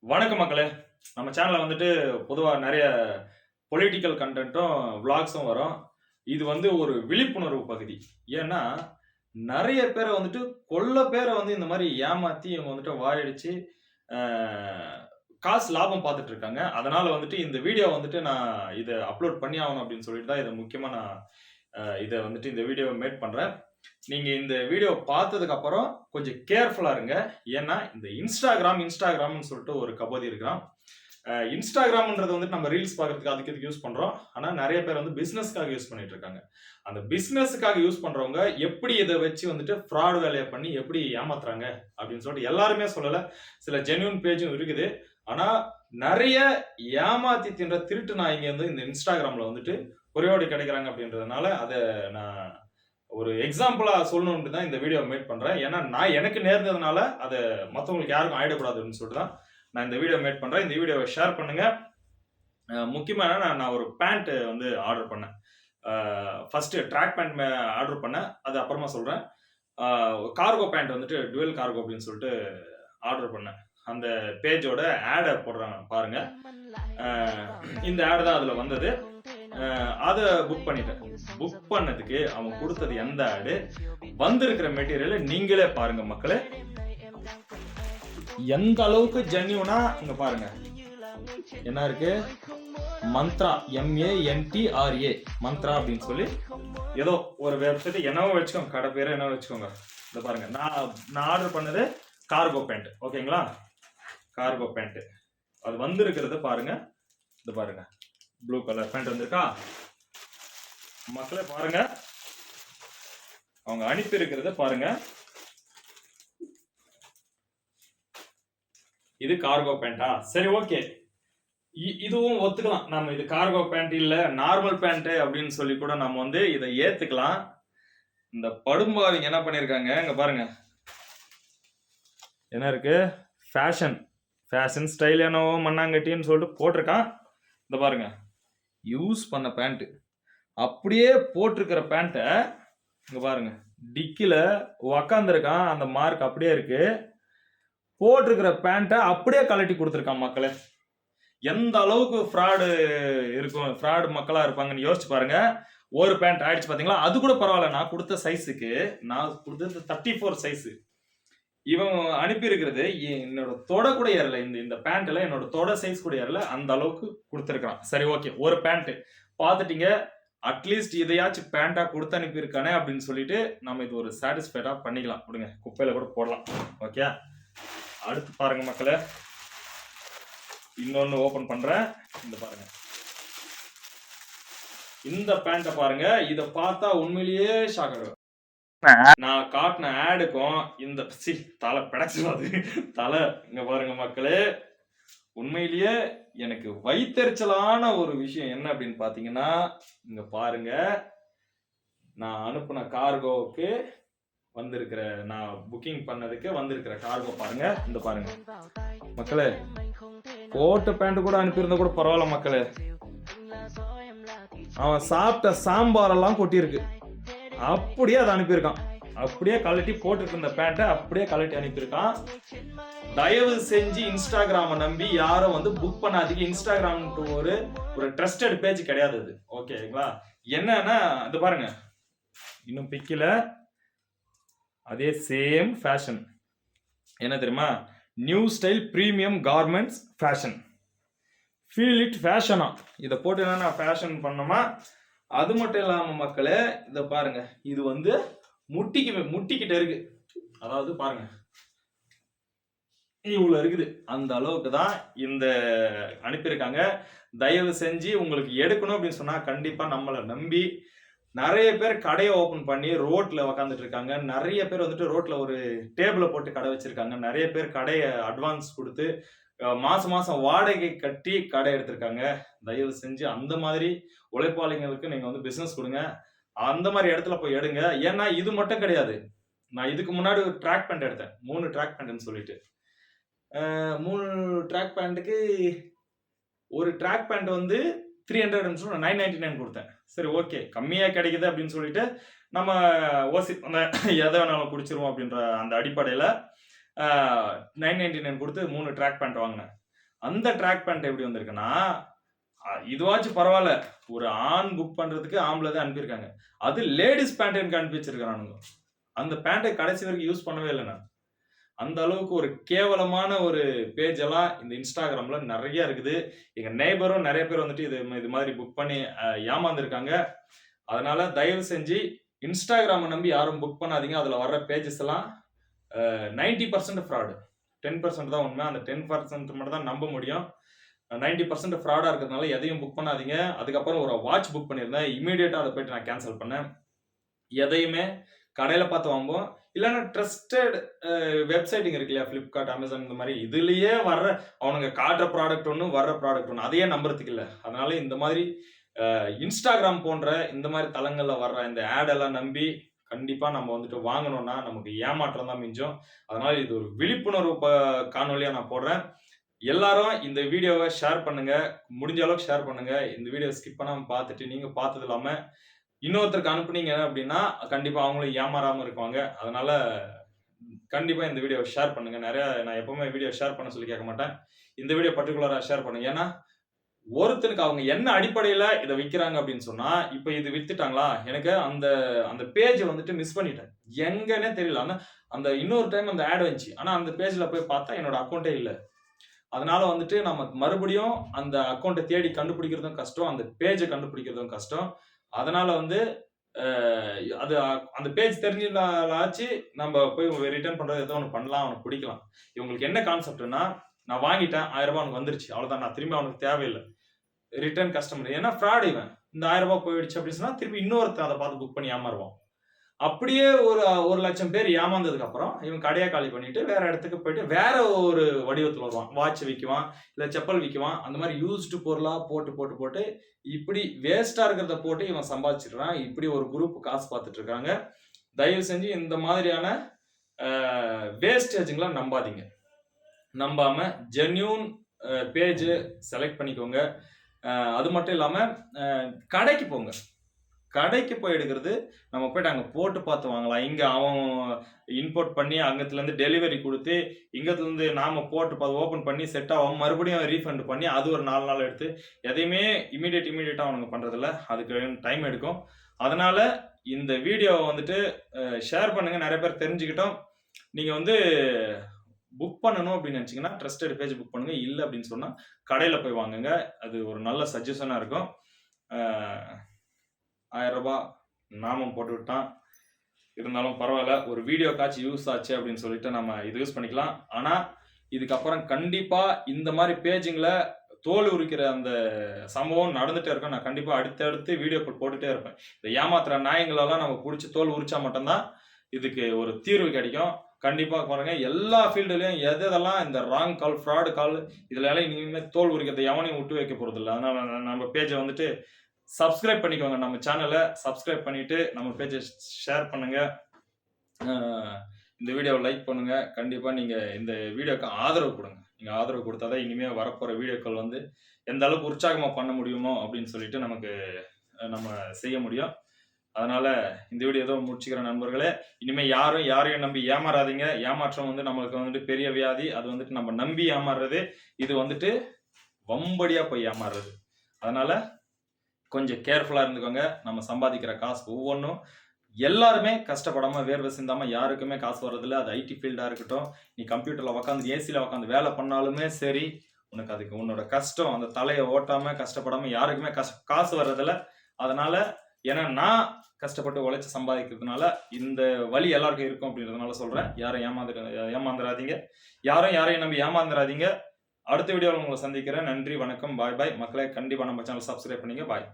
வணக்கம் மக்களே. நம்ம சேனல்ல வந்துட்டு பொதுவா நெறைய பொலிட்டிக்கல் கன்டென்ட்டும், விளாக்ஸும் வரும். இது வந்து ஒரு விழிப்புணர்வு பகுதி. ஏன்னா, நெறைய பேர வந்துட்டு கொள்ள பேர வந்து இந்த மாரி ஏமாத்தி இவங்க வந்துட்டு வாயடிச்சு, அ காசு லாபம் பார்த்துட்டு இருக்காங்க. அதனால வந்துட்டு இந்த வீடியோ வந்துட்டு நான் இத அப்லோட் பண்ணி ஆகணும் அப்படின்னு சொல்லிட்டு தான் இத முக்கியமா நான் இத வந்துட்டு இந்த வீடியோவ மேக் பண்றேன். நீங்க இந்த வீடியோ பார்த்ததுக்கு அப்புறம் கொஞ்சம் கேர்ஃபுல்லா இருங்க. ஏன்னா, இந்த இன்ஸ்டாகிராம்னு சொல்லிட்டு ஒரு கபோதி இருக்கான். இன்ஸ்டாகிராம்ன்றது வந்துட்டு நம்ம ரீல்ஸ் பார்க்கறதுக்கு அதுக்கு இதுக்கு யூஸ் பண்றோம். ஆனா நெறைய பேர் வந்து பிசினஸ்க்காக யூஸ் பண்ணிட்டு இருக்காங்க. அந்த பிசினஸ்க்காக யூஸ் பண்றவங்க எப்படி இத வச்சு வந்துட்டு ஃப்ராட் வேலைய பண்ணி எப்படி ஏமாத்துறாங்க அப்படின்னு சொல்லிட்டு எல்லாருமே சொல்லல. சில ஜென்யூன் பேஜும் இருக்குது. ஆனா நெறைய ஏமாத்தி தின்ற திருட்டு நாய்ங்க வந்து இந்த இன்ஸ்டாகிராம்ல வந்துட்டு குறையோடு கிடைக்கிறாங்க அப்படின்றதுனால அத நான் ஒரு எக்ஸாம்பிளா சொல்லணும்னு தான் இந்த வீடியோ மேக் பண்றேன். ஏன்னா நான் எனக்கு நேர்ந்ததுனால அத மத்தவங்களுக்கு யாருக்கும் ஆயிடக்கூடாதுன்னு சொல்லிட்டு தான் நான் இந்த வீடியோ மேக் பண்றேன். இந்த வீடியோவை ஷேர் பண்ணுங்க. முக்கியமா என்னன்னா நான் ஒரு பேண்ட் வந்து ஆர்டர் பண்ணேன். ஃபர்ஸ்ட் ட்ராக் பேண்ட் ஆர்டர் பண்ணேன். அது அப்புறமா சொல்றேன். கார்கோ பேண்ட் வந்துட்டு டுவல் கார்கோ அப்படின்னு சொல்லிட்டு ஆர்டர் பண்ணேன். அந்த பேஜோட ஆட போடுறாங்க பாருங்க. இந்த ஆட் தான் அதுல வந்தது. அத புக் பண்ணிட்டேன். புக் பண்ணதுக்கு அவன் கொடுத்தது எந்த ஆடு, வந்திருக்கிற மெட்டீரியல் நீங்களே பாருங்க மக்களே. எந்த அளவுக்கு ஜென்யூனா இங்க பாருங்க. என்ன இருக்கு? மந்த்ரா MANTRA மந்த்ரா அப்படின்னு சொல்லி ஏதோ ஒரு வெப்சைட் என்னவோ வச்சுக்கோங்க, கடை பேரை என்னவோ வச்சுக்கோங்க. இத பாருங்க. நான் ஆர்டர் பண்ணது கார்கோ பேண்ட். ஓகேங்களா? Cargo pant. அது வந்திருக்கிறது பாருங்க. இது பாருங்க. ப்ளூ கலர் பேண்ட் வந்திருக்கா? மக்களே பாருங்க. அவங்க அனுப்பி இருக்கிறத பாருங்க. இது கார்கோ பேண்டா? சரி, ஓகே. இதுவும் ஒத்துக்கலாம். நம்ம இது கார்கோ பேண்ட் இல்ல நார்மல் பேண்ட் அப்படின்னு சொல்லி கூட நம்ம வந்து இதை ஏத்துக்கலாம். இந்த படும்பாவிங்க என்ன பண்ணிருக்காங்க, இங்க பாருங்க. என்ன இருக்கு? ஃபேஷன் ஸ்டைல் என்னவோ மண்ணாங்கட்டின்னு சொல்லிட்டு போட்டிருக்கான். இந்த பாருங்க. யூஸ் பண்ண பேண்ட் அப்படியே போட்டிருக்கிற பேண்ட்டை இங்க பாருங்க. டிக்கில உக்காந்துருக்கான். அந்த மார்க் அப்படியே இருக்கு. போட்டிருக்கிற பேண்ட்டை அப்படியே கலட்டி கொடுத்துருக்கான் மக்களே. எந்த அளவுக்கு ஃப்ராடு இருக்கும், ஃப்ராடு மக்களா இருப்பாங்கன்னு யோசிச்சு பாருங்க. ஒரு பேண்ட் ஆயிடுச்சு பாத்தீங்களா? அது கூட பரவாயில்ல. நான் கொடுத்த சைஸுக்கு, நான் கொடுத்தது 34 சைஸ். இவன் அனுப்பி இருக்கிறது என்னோட தொட கூட ஏறல. இந்த பேண்ட்ல என்னோட தொட சைஸ் கூட ஏறல. அந்த அளவுக்கு கொடுத்துருக்கான். சரி, ஓகே. ஒரு பேண்ட் பாத்துட்டீங்க. அட்லீஸ்ட் இதையாச்சும் பேண்டா கொடுத்து அனுப்பியிருக்கானே அப்படின்னு சொல்லிட்டு நம்ம இது ஒரு சாட்டிஸ்ஃபைடா பண்ணிக்கலாம். விடுங்க, குப்பையில கூட போடலாம். ஓகே, அடுத்து பாருங்க மக்களே. இன்னொன்னு ஓபன் பண்றேன். இந்த பாருங்க. இந்த பேண்ட பாருங்க. இத பார்த்தா உண்மையிலேயே ஷாக் ஆகும். நான் காட்டின ஆடுக்கும் இந்த தலை பிடச்சுவாது தலை. இங்க பாருங்க மக்களே. உண்மையிலேயே எனக்கு வயித்தெரிச்சலான ஒரு விஷயம் என்ன அப்படின்னு பாத்தீங்கன்னா, இங்க பாருங்க. நான் அனுப்புன கார்கோவுக்கு வந்திருக்கிற, நான் புக்கிங் பண்ணதுக்கு வந்திருக்கிற கார்கோ பாருங்க. இந்த பாருங்க மக்களே. கோட்டு பேண்ட் கூட அனுப்பியிருந்தா கூட பரவாயில்ல மக்களே. அவன் சாப்பிட்ட சாம்பாரெல்லாம் கொட்டியிருக்கு. அப்படியே அதை அனுப்பியிருக்கான். அப்படியே கழட்டி போட்டுட்டு இருந்த பேண்ட்டை அப்படியே கழட்டி அனுப்பியிருக்கான். தயவு செஞ்சு இன்ஸ்டாகிராமை நம்பி யாரும் வந்து புக் பண்ணாதீங்க. இன்ஸ்டாகிராம் ஒரு ட்ரஸ்டட் பேஜ் கிடையாது அது. ஓகேங்களா? என்னன்னா இது பாருங்க. இன்னும் பிக்கல. அதே சேம் ஃபேஷன். என்ன தெரியுமா? New style premium garments fashion. Feel it ஃபேஷனா? இதை போட்டு என்ன ஃபேஷன் பண்ணோமா? அது மட்டும் இல்லாம மக்களே, இதை பாருங்க. இது வந்து முட்டிக்கிட்ட இருக்கு. அதாவது பாருங்க, இவ்வளவு இருக்குது. அந்த அளவுக்கு தான் இந்த அனுப்பியிருக்காங்க. தயவு செஞ்சு உங்களுக்கு எடுக்கணும் அப்படின்னு சொன்னா கண்டிப்பா நம்மளை நம்பி நிறைய பேர் கடையை ஓபன் பண்ணி ரோட்ல உக்காந்துட்டு இருக்காங்க. நிறைய பேர் வந்துட்டு ரோட்ல ஒரு டேபிளை போட்டு கடை வச்சிருக்காங்க. நிறைய பேர் கடையை அட்வான்ஸ் கொடுத்து மாசம் வாடகை கட்டி கடை எடுத்திருக்காங்க. தயவு செஞ்சு அந்த மாதிரி உழைப்பாளிகளுக்கு நீங்க வந்து பிசினஸ் கொடுங்க. அந்த மாதிரி இடத்துல போய் எடுங்க. ஏன்னா இது மட்டும் கிடையாது. நான் இதுக்கு முன்னாடி ஒரு ட்ராக் பேண்ட் எடுத்தேன். 3 ட்ராக் பேண்ட்னு சொல்லிட்டு 3 ட்ராக் பேண்ட்டுக்கு ஒரு ட்ராக் பேண்ட் வந்து 300 999 கொடுத்தேன். சரி, ஓகே, கம்மியா கிடைக்குது அப்படின்னு சொல்லிட்டு நம்ம அந்த எதை வேணாலும் குடிச்சிருவோம் அப்படின்ற அந்த அடிப்படையில 999 கொடுத்து 3 ட்ராக் பேண்ட் வாங்கினேன். அந்த ட்ராக் பேண்ட் எப்படி வந்திருக்குன்னா, இதுவாச்சும் பரவால்ல. ஒரு ஆண் புக் பண்றதுக்கு ஆம்பள தான் அனுப்பியிருக்காங்க. அது லேடீஸ் பேண்ட் எனக்கு அனுப்பி வச்சிருக்கானுங்க. அந்த பேண்ட்ட கடைசி வரைக்கும் யூஸ் பண்ணவே இல்ல நான். அந்த அளவுக்கு ஒரு கேவலமான ஒரு பேஜ் எல்லாம் இந்த Instagramல நெறைய இருக்குது. எங்க நெய்பரும் நெறைய பேர் வந்துட்டு இது மாதிரி புக் பண்ணி ஏமாந்துருக்காங்க. அதனால தயவு செஞ்சு Instagramம நம்பி யாரும் புக் பண்ணாதீங்க. அதுல வர்ற பேஜஸ் எல்லாம் 90% ஃப்ராடு. 10% தான் உண்மை. அந்த 10% மட்டும் தான் நம்ப முடியும். 90% ஃப்ராடா இருக்கிறதுனால எதையும் புக் பண்ணாதீங்க. அதுக்கப்புறம் ஒரு வாட்ச் புக் பண்ணியிருந்தேன். இமிடியேட்டா அத போயிட்டு நான் கேன்சல் பண்ணேன். எதையுமே கடையில பார்த்து வாங்குவோம். இல்லன்னா ட்ரஸ்டட் வெப்சைட்டிங் இருக்கு இல்லையா? Flipkart, Amazon இந்த மாதிரி இதுலயே வர்ற அவனுங்க காட்டுற ப்ராடக்ட் ஒண்ணு, வர்ற ப்ராடக்ட் ஒண்ணு. அதையே நம்புறதுக்கு இல்ல. அதனால இந்த மாதிரி Instagram போன்ற இந்த மாதிரி தளங்கள்ல வர்ற இந்த ஆட் எல்லாம் நம்பி கண்டிப்பா நம்ம வந்துட்டு வாங்கணும்னா நமக்கு ஏமாற்றம் தான் மிஞ்சும். அதனால இது ஒரு விழிப்புணர்வு காணொளியா நான் போடுறேன். எல்லாரும் இந்த வீடியோவை ஷேர் பண்ணுங்க. முடிஞ்ச அளவுக்கு ஷேர் பண்ணுங்க. இந்த வீடியோ ஸ்கிப் பண்ணாம பார்த்துட்டு நீங்க பார்த்தது இல்லாம இன்னொருத்தருக்கு அனுப்புனீங்க அப்படின்னா கண்டிப்பா அவங்களும் ஏமாறாம இருப்பாங்க. அதனால கண்டிப்பா இந்த வீடியோவை ஷேர் பண்ணுங்க. நான் எப்பவுமே வீடியோ ஷேர் பண்ண சொல்லி கேட்க மாட்டேன். இந்த வீடியோ பர்ட்டிகுலரா ஷேர் பண்ணுங்க. ஏன்னா ஒருத்தனுக்கு அவங்க என்ன அடிப்படையில இத விக்கிறாங்க அப்படின்னு சொன்னா, இப்ப இது வித்துட்டாங்களா? எனக்கு அந்த அந்த பேஜ் வந்துட்டு மிஸ் பண்ணிட்டேன். எங்கன்னே தெரியல. ஆனா அந்த இன்னொரு டைம் அந்த ஆட் வந்துச்சு. ஆனா அந்த பேஜ்ல போய் பார்த்தா என்னோட அக்கவுண்டே இல்ல. அதனால வந்துட்டு நம்ம மறுபடியும் அந்த அக்கவுண்ட்ட தேடி கண்டுபிடிக்கிறதும் கஷ்டம். அந்த பேஜ கண்டுபிடிக்கிறதும் கஷ்டம். அதனால வந்து அது அந்த பேஜ் தெரிஞ்சதாலாச்சு நம்ம போய் ரிட்டர்ன் பண்றது ஏதோ ஒண்ணு பண்ணலாம். அவனுக்கு பிடிக்கலாம். இவங்களுக்கு என்ன கான்செப்ட்னா, நான் வாங்கிட்டேன் ரூ. 1000 அவனுக்கு வந்துருச்சு. அவ்வளவுதான். நான் திரும்பி அவனுக்கு தேவையில்ல. Return customer. ஏன்னா ஃப்ராட் இவன். இந்த ரூ. 1000 போயிடுச்சு அப்படின்னு சொன்னா திருப்பி இன்னொருத்தன் அத பார்த்து புக் பண்ணி ஏமாறுவான். அப்படியே ஒரு 1,00,000 பேர் ஏமாந்ததுக்கு அப்புறம் இவன் கடைய காலி பண்ணிட்டு வேற இடத்துக்கு போயிட்டு வேற ஒரு வடிவத்துல வருவான். வாட்ச் விக்குவான், இல்ல செப்பல் விக்குவான். அந்த மாதிரி யூஸ்டு பொருளா போட்டு இப்படி வேஸ்டா இருக்கிறத போட்டு இவன் சம்பாதிச்சிடுறான். இப்படி ஒரு குரூப் காசு பார்த்துட்டு இருக்காங்க. தயவு செஞ்சு இந்த மாதிரியான வேஸ்டேஜ்களை நம்பாதீங்க. நம்பாம ஜென்யூன் பேஜ் செலக்ட் பண்ணிக்கோங்க. அது மட்டும் இல்லாம கடைக்கு போங்க. கடைக்கு போய் எடுக்கிறது நம்ம போயிட்டு அங்க போட்டு பார்த்து வாங்கலாம். இங்க அவன் இம்போர்ட் பண்ணி அங்கத்துல இருந்து டெலிவரி கொடுத்து இங்கத்துல இருந்து நாம போட்டு ஓபன் பண்ணி செட் ஆகும் மறுபடியும் ரீஃபண்ட் பண்ணி அது ஒரு 4 நாள் எடுத்து எதையுமே இமீடியட்டா அவனுங்க பண்றதில்ல. அதுக்கு டைம் எடுக்கும். அதனால இந்த வீடியோவை வந்துட்டு ஷேர் பண்ணுங்க. நிறைய பேர் தெரிஞ்சுக்கிட்டோம். நீங்க வந்து புக் பண்ணணும் அப்படின்னு நினைச்சீங்கன்னா ட்ரஸ்டட் பேஜ் புக் பண்ணுங்க. இல்லை அப்படின்னு சொன்னா கடையில போய் வாங்குங்க. அது ஒரு நல்ல சஜஷனா இருக்கும். 1000 ரூபாய் நாமம் போட்டு விட்டான். இருந்தாலும் பரவாயில்ல. ஒரு வீடியோ காட்சி யூஸ் ஆச்சு அப்படின்னு சொல்லிட்டு நம்ம இது யூஸ் பண்ணிக்கலாம். ஆனா இதுக்கப்புறம் கண்டிப்பா இந்த மாதிரி பேஜிங்ல தோல் உரிக்கிற அந்த சம்பவம் நடந்துட்டே இருக்கும். நான் கண்டிப்பா அடுத்தடுத்து வீடியோக்கள் போட்டுட்டே இருப்பேன். இந்த ஏமாத்துற நாயங்களெல்லாம் நம்ம பிடிச்சி தோல் உரிச்சா மட்டும்தான் இதுக்கு ஒரு தீர்வு கிடைக்கும். கண்டிப்பா பாருங்க. எல்லா ஃபீல்டுலயும் எதெல்லாம் இந்த ராங் கால், ஃப்ராடு கால் இதுல எல்லாம் இனிமே தோல் உரிக்கிறத எவனையும் விட்டு வைக்க போறது இல்லை. அதனால நம்ம பேஜை வந்துட்டு சப்ஸ்கிரைப் பண்ணிக்கோங்க. நம்ம சேனலை சப்ஸ்கிரைப் பண்ணிட்டு நம்ம பேஜை ஷேர் பண்ணுங்க. இந்த வீடியோவை லைக் பண்ணுங்க. கண்டிப்பா நீங்க இந்த வீடியோக்கு ஆதரவு கொடுங்க. நீங்க ஆதரவு கொடுத்தாதான் இனிமே வரப்போற வீடியோக்கள் வந்து எந்த அளவுக்கு உற்சாகமா பண்ண முடியுமோ அப்படின்னு சொல்லிட்டு நமக்கு நம்ம செய்ய முடியும். அதனால இந்த வீடியோ ஏதோ முடிச்சுக்கிற நண்பர்களே. இனிமே யாரையும் நம்பி ஏமாறாதீங்க. ஏமாற்றம் வந்து நம்மளுக்கு வந்துட்டு பெரிய வியாதி. அது வந்துட்டு நம்ம நம்பி ஏமாறுறது. இது வந்துட்டு வம்படியா போய் ஏமாறுறது. அதனால கொஞ்சம் கேர்ஃபுல்லா இருந்துக்கோங்க. நம்ம சம்பாதிக்கிற காசு ஒவ்வொன்றும் எல்லாருமே கஷ்டப்படாம வேர்வை சிந்தாம யாருக்குமே காசு வர்றதில்ல. அது ஐடி ஃபீல்டா இருக்கட்டும், நீ கம்ப்யூட்டர்ல உட்காந்து ஏசில உட்காந்து வேலை பண்ணாலுமே சரி, உனக்கு அதுக்கு உன்னோட கஷ்டம் அந்த தலையை ஓட்டாம கஷ்டப்படாம யாருக்குமே காசு வர்றதில்ல. அதனால ஏன்னா நான் கஷ்டப்பட்டு உழைச்சு சம்பாதிக்கிறதுனால இந்த வழி எல்லாருக்கும் இருக்கும் அப்படின்றதுனால சொல்றேன். யாரும் ஏமாந்துடாதீங்க. யாரையும் நம்பி ஏமாந்துடாதீங்க. அடுத்த வீடியோவில் உங்களை சந்திக்கிறேன். நன்றி, வணக்கம், பாய் பாய். மக்களே கண்டிப்பா நம்ம சேனல் சப்ஸ்கிரைப் பண்ணீங்க. பாய்.